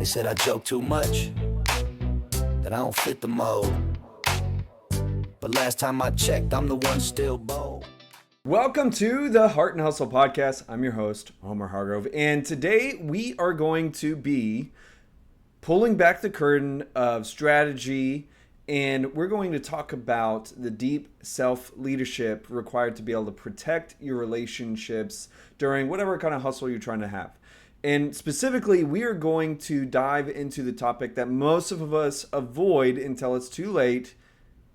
They said I joke too much, that I don't fit the mold. But last time I checked, I'm the one still bold. Welcome to the Heart and Hustle Podcast. I'm your host, Homer Hargrove, and today we are going to be pulling back the curtain of strategy, and we're going to talk about the deep self-leadership required to be able to protect your relationships during whatever kind of hustle you're trying to have. And specifically, we are going to dive into the topic that most of us avoid until it's too late.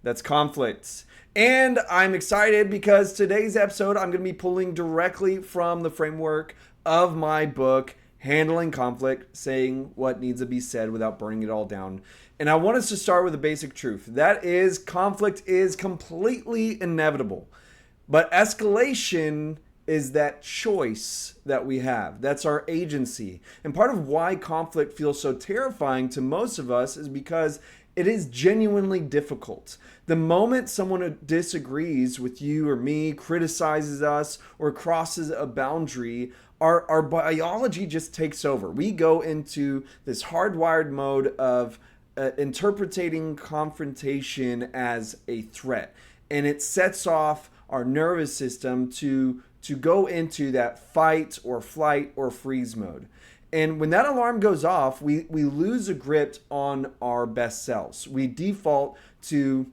That's conflicts. And I'm excited because today's episode, I'm going to be pulling directly from the framework of my book, Handling Conflict, saying what needs to be said without burning it all down. And I want us to start with a basic truth. That is, conflict is completely inevitable. But escalation is that choice that we have. That's our agency. And part of why conflict feels so terrifying to most of us is because it is genuinely difficult. The moment someone disagrees with you or me, criticizes us, or crosses a boundary, our biology just takes over. We go into this hardwired mode of interpreting confrontation as a threat. And it sets off our nervous system to go into that fight or flight or freeze mode. And when that alarm goes off, we lose a grip on our best selves. We default to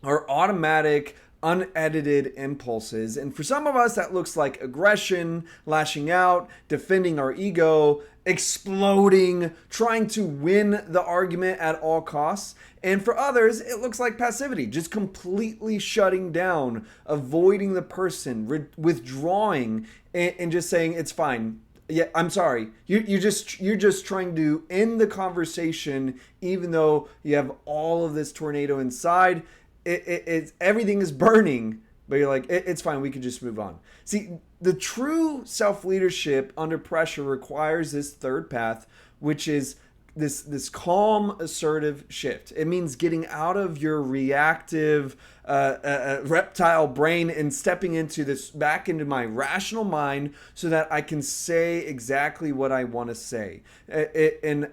our automatic, unedited impulses. And for some of us, that looks like aggression, lashing out, defending our ego, exploding, trying to win the argument at all costs. And for others, it looks like passivity, just completely shutting down, avoiding the person, withdrawing, and just saying, it's fine. Yeah, I'm sorry. You're just trying to end the conversation, even though you have all of this tornado inside. It's everything is burning, but you're like, it's fine. We can just move on. See, the true self-leadership under pressure requires this third path, which is this calm, assertive shift. It means getting out of your reactive reptile brain and stepping into this, back into my rational mind, so that I can say exactly what I want to say. And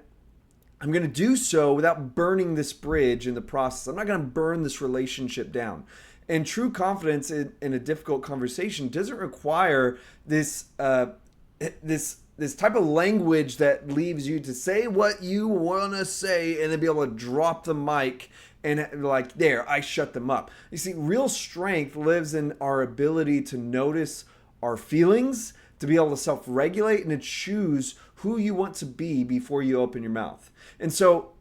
I'm going to do so without burning this bridge in the process. I'm not going to burn this relationship down. And true confidence in a difficult conversation doesn't require this type of language that leaves you to say what you want to say and then be able to drop the mic and like, there, I shut them up. You see, real strength lives in our ability to notice our feelings, to be able to self-regulate and to choose who you want to be before you open your mouth. And so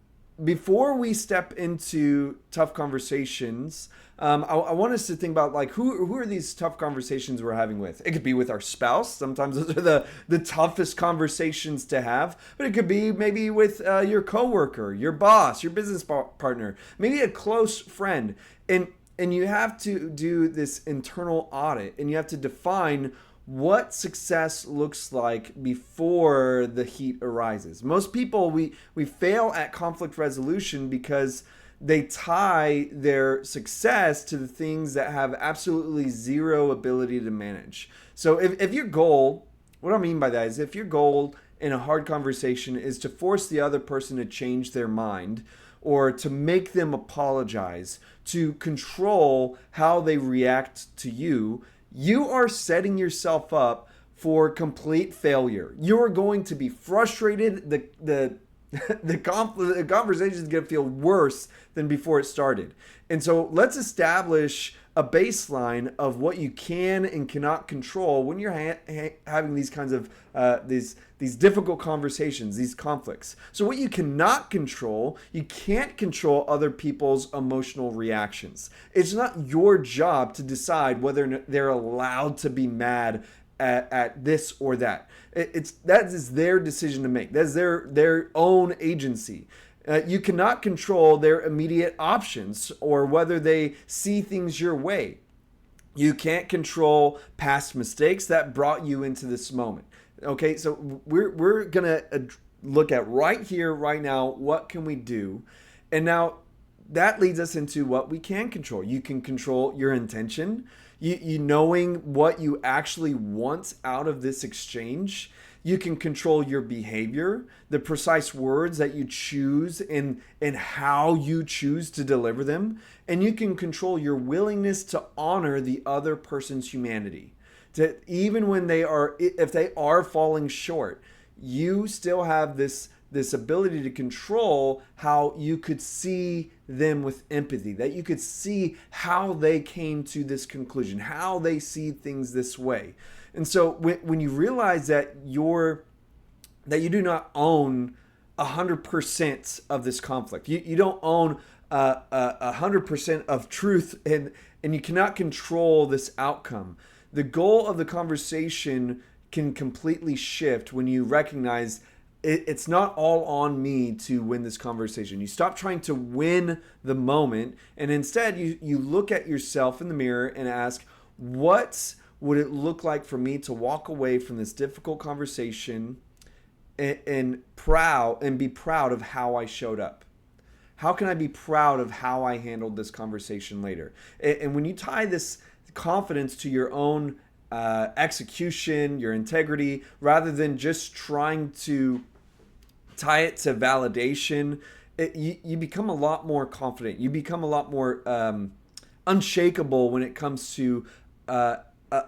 before we step into tough conversations, I want us to think about, like, who are these tough conversations we're having with? It could be with our spouse. Sometimes those are the toughest conversations to have. But it could be maybe with your coworker, your boss, your business partner, maybe a close friend. And you have to do this internal audit, and you have to define what success looks like before the heat arises. Most people, we fail at conflict resolution because they tie their success to the things that have absolutely zero ability to manage. So if your goal, what I mean by that is, if your goal in a hard conversation is to force the other person to change their mind, or to make them apologize, to control how they react to you, you are setting yourself up for complete failure. You're going to be frustrated. The conversation is going to feel worse than before it started. And so let's establish a baseline of what you can and cannot control when you're having these kinds of these difficult conversations, these conflicts. So what you cannot control, you can't control other people's emotional reactions. It's not your job to decide whether they're allowed to be mad at this or that. That is their decision to make. That's their own agency. You cannot control their immediate options or whether they see things your way. You can't control past mistakes that brought you into this moment. Okay, so we're gonna look at right here, right now, what can we do? And now that leads us into what we can control. You can control your intention. You knowing what you actually want out of this exchange. You can control your behavior, the precise words that you choose and how you choose to deliver them. And you can control your willingness to honor the other person's humanity. To, even when if they are falling short, you still have this ability to control how you could see them with empathy, that you could see how they came to this conclusion, how they see things this way. And so when you realize that you do not own 100% of this conflict, you don't own 100% of truth, and you cannot control this outcome. The goal of the conversation can completely shift when you recognize it's not all on me to win this conversation. You stop trying to win the moment, and instead you look at yourself in the mirror and ask, what would it look like for me to walk away from this difficult conversation and be proud of how I showed up? How can I be proud of how I handled this conversation later? And when you tie this confidence to your own execution, your integrity, rather than just trying to tie it to validation, you become a lot more confident. You become a lot more unshakable when it comes to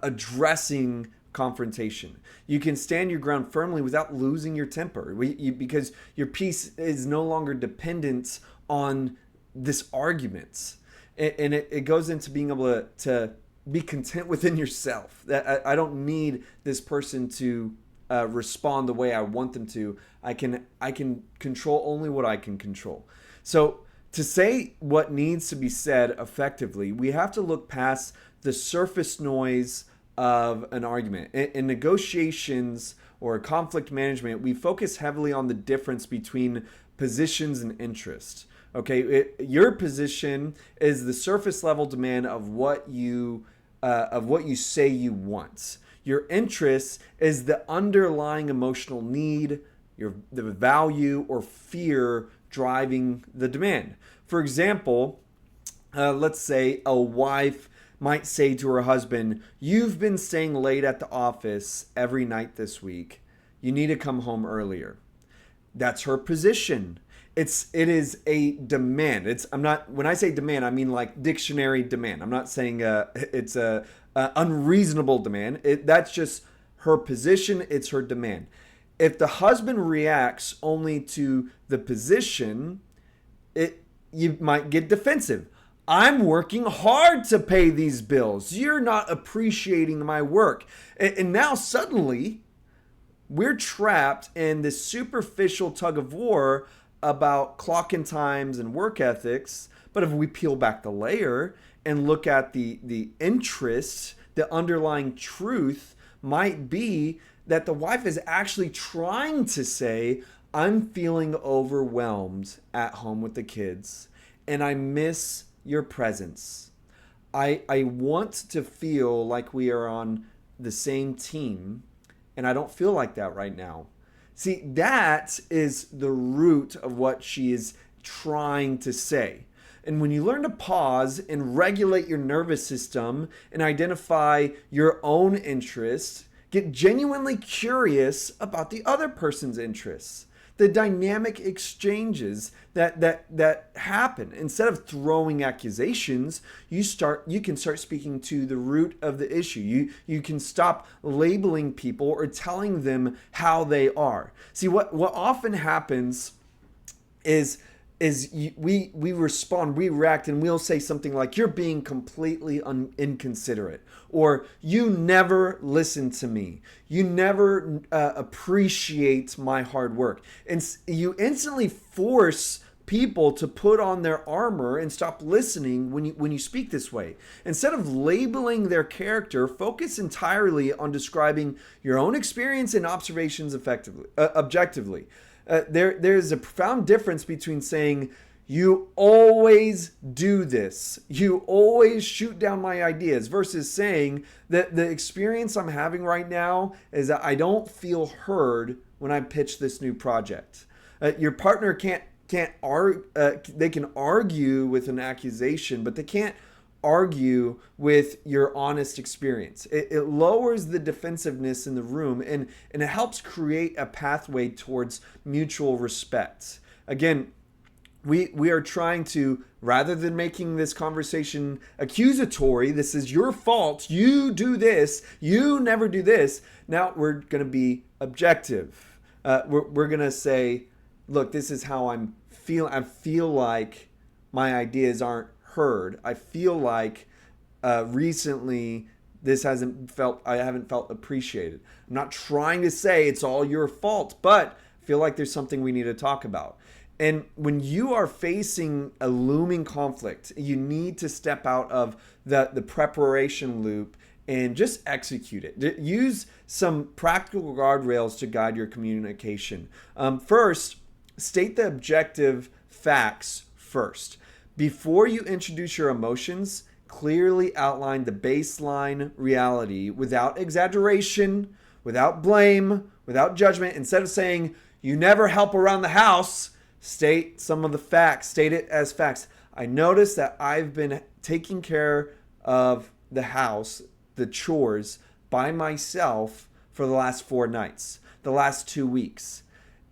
addressing confrontation. You can stand your ground firmly without losing your temper because your peace is no longer dependent on this argument. And it goes into being able to be content within yourself. That I don't need this person to respond the way I want them to. I can control only what I can control. So to say what needs to be said effectively, we have to look past the surface noise of an argument. In negotiations or conflict management, we focus heavily on the difference between positions and interests. Okay, your position is the surface level demand of what you say you want. Your interest is the underlying emotional need, the value or fear driving the demand. For example, let's say a wife might say to her husband, "You've been staying late at the office every night this week. You need to come home earlier." That's her position. It is a demand. When I say demand, I mean like dictionary demand. I'm not saying it's a unreasonable demand. That's just her position. It's her demand. If the husband reacts only to the position, you might get defensive. I'm working hard to pay these bills. You're not appreciating my work. And now suddenly we're trapped in this superficial tug of war about clock and times and work ethics. But if we peel back the layer and look at the interest, the underlying truth might be that the wife is actually trying to say, "I'm feeling overwhelmed at home with the kids and I miss your presence. I want to feel like we are on the same team and I don't feel like that right now." See, that is the root of what she is trying to say. And when you learn to pause and regulate your nervous system and identify your own interests, get genuinely curious about the other person's interests, the dynamic exchanges that happen. Instead of throwing accusations, you can start speaking to the root of the issue. You can stop labeling people or telling them how they are. See, what often happens is we respond, we react, and we'll say something like, "You're being completely inconsiderate," or "You never listen to me. You never appreciate my hard work." And you instantly force people to put on their armor and stop listening when you speak this way. Instead of labeling their character, focus entirely on describing your own experience and observations objectively. There's a profound difference between saying, "You always do this. You always shoot down my ideas," versus saying that the experience I'm having right now is that I don't feel heard when I pitch this new project. Your partner can't argue. They can argue with an accusation, but they can't argue with your honest experience. It lowers the defensiveness in the room, and it helps create a pathway towards mutual respect. Again, we are trying to, rather than making this conversation accusatory, this is your fault, you do this, you never do this. Now we're going to be objective. We're going to say, look, this is how I feel like my ideas aren't heard. I feel like recently I haven't felt appreciated. I'm not trying to say it's all your fault, but I feel like there's something we need to talk about. And when you are facing a looming conflict, you need to step out of the preparation loop and just execute it. Use some practical guardrails to guide your communication. First, state the objective facts first. Before you introduce your emotions, clearly outline the baseline reality without exaggeration, without blame, without judgment. Instead of saying, you never help around the house, state some of the facts. State it as facts. I noticed that I've been taking care of the house, the chores, by myself for the last 4 nights, the last 2 weeks.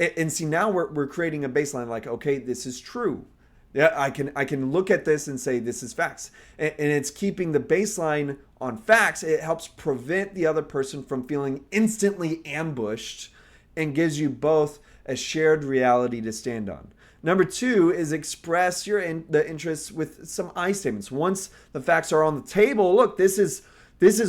And see, now we're creating a baseline like, okay, this is true. Yeah, I can look at this and say this is facts. And it's keeping the baseline on facts. It helps prevent the other person from feeling instantly ambushed and gives you both a shared reality to stand on. Number 2 is express the interests with some I statements. Once the facts are on the table, look, this is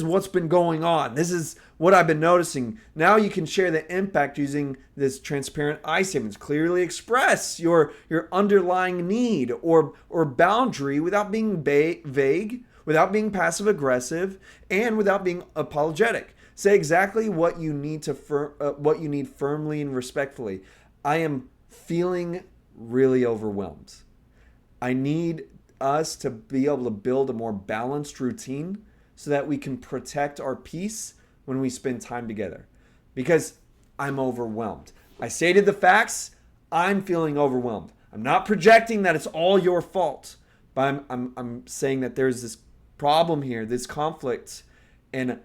what's been going on. This is what I've been noticing. Now you can share the impact using this transparent I statements. Clearly express your underlying need or boundary without being vague, without being passive aggressive, and without being apologetic. Say exactly what you need what you need firmly and respectfully. I am feeling really overwhelmed. I need us to be able to build a more balanced routine so that we can protect our peace when we spend time together. Because I'm overwhelmed. I stated the facts. I'm feeling overwhelmed. I'm not projecting that it's all your fault, but I'm saying that there's this problem here, this conflict, and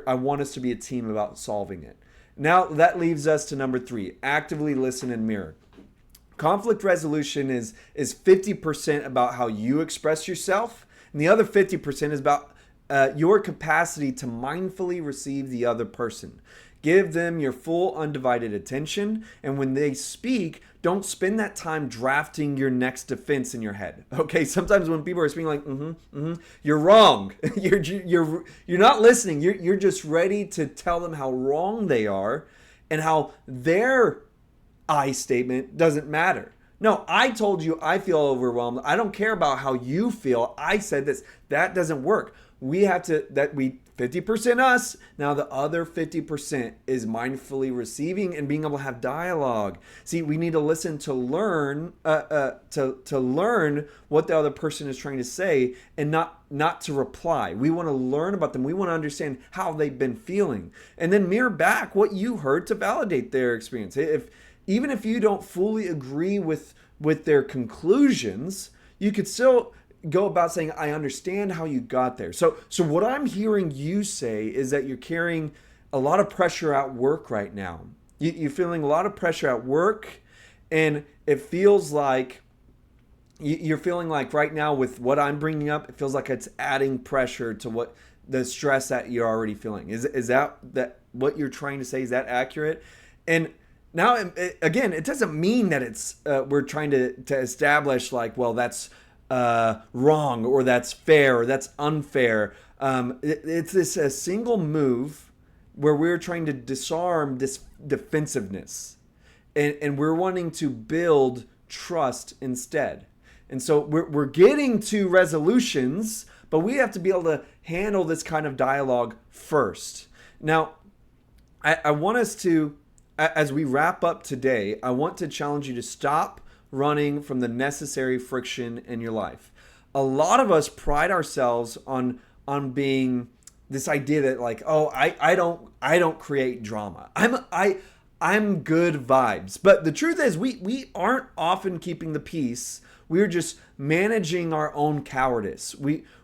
I want us to be a team about solving it. Now that leaves us to number 3, actively listen and mirror. Conflict resolution is 50% about how you express yourself, and the other 50% is about your capacity to mindfully receive the other person. Give them your full undivided attention, and when they speak, don't spend that time drafting your next defense in your head. Okay, sometimes when people are speaking like, you're wrong. you're not listening. You're just ready to tell them how wrong they are and how their I statement doesn't matter. No, I told you I feel overwhelmed. I don't care about how you feel. I said this. That doesn't work. We have to, 50% us. Now the other 50% is mindfully receiving and being able to have dialogue. See, we need to listen to learn, to learn what the other person is trying to say, and not to reply. We want to learn about them. We want to understand how they've been feeling, and then mirror back what you heard to validate their experience. Even if you don't fully agree with their conclusions, you could still go about saying, I understand how you got there. So what I'm hearing you say is that you're carrying a lot of pressure at work right now. You're feeling a lot of pressure at work, and it feels like you're feeling like right now with what I'm bringing up, it feels like it's adding pressure to what the stress that you're already feeling. Is that what you're trying to say? Is that accurate? And now, again, it doesn't mean that it's we're trying to establish like, well, that's wrong or that's fair or that's unfair. It's this a single move where we're trying to disarm this defensiveness, and we're wanting to build trust instead. And so we're getting to resolutions, but we have to be able to handle this kind of dialogue first. Now, I want us to, as we wrap up today, I want to challenge you to stop running from the necessary friction in your life. A lot of us pride ourselves on being this idea that like, oh, I don't create drama. I'm good vibes. But the truth is we aren't often keeping the peace. We're just managing our own cowardice.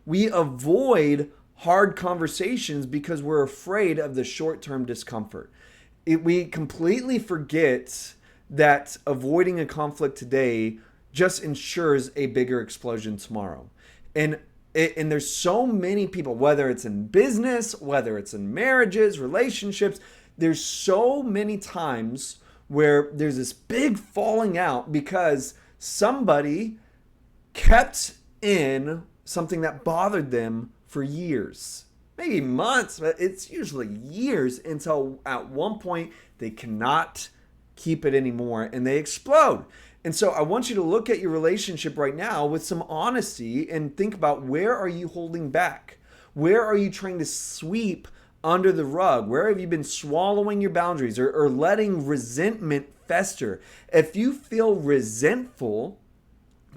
We avoid hard conversations because we're afraid of the short-term discomfort. We completely forget that avoiding a conflict today just ensures a bigger explosion tomorrow. And there's so many people, whether it's in business, whether it's in marriages, relationships, there's so many times where there's this big falling out because somebody kept in something that bothered them for years, maybe months, but it's usually years, until at one point they cannot keep it anymore and they explode. And so I want you to look at your relationship right now with some honesty and think about, where are you holding back? Where are you trying to sweep under the rug? Where have you been swallowing your boundaries or letting resentment fester? If you feel resentful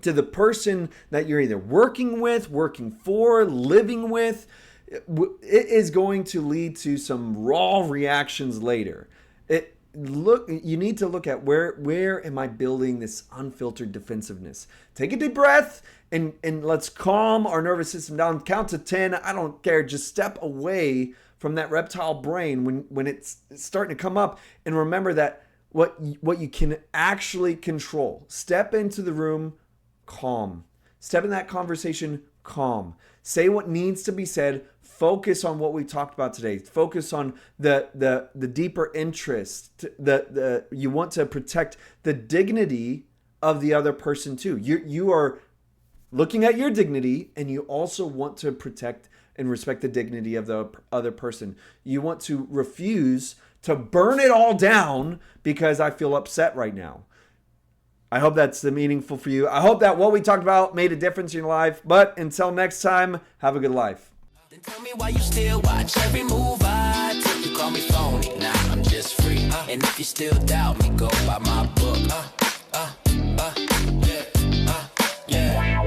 to the person that you're either working with, working for, living with, it is going to lead to some raw reactions later. You need to look at where am I building this unfiltered defensiveness? Take a deep breath and let's calm our nervous system down. Count to 10. I don't care. Just step away from that reptile brain when it's starting to come up, and remember that what you can actually control. Step into the room, calm. Step in that conversation, calm. Say what needs to be said. Focus on what we talked about today. Focus on the deeper interest. You want to protect the dignity of the other person too. You are looking at your dignity, and you also want to protect and respect the dignity of the other person. You want to refuse to burn it all down because I feel upset right now. I hope that's meaningful for you. I hope that what we talked about made a difference in your life. But until next time, have a good life. Then tell me why you still watch every move I take. You call me phony, now I'm just free. And if you still doubt me, go by my book. Yeah.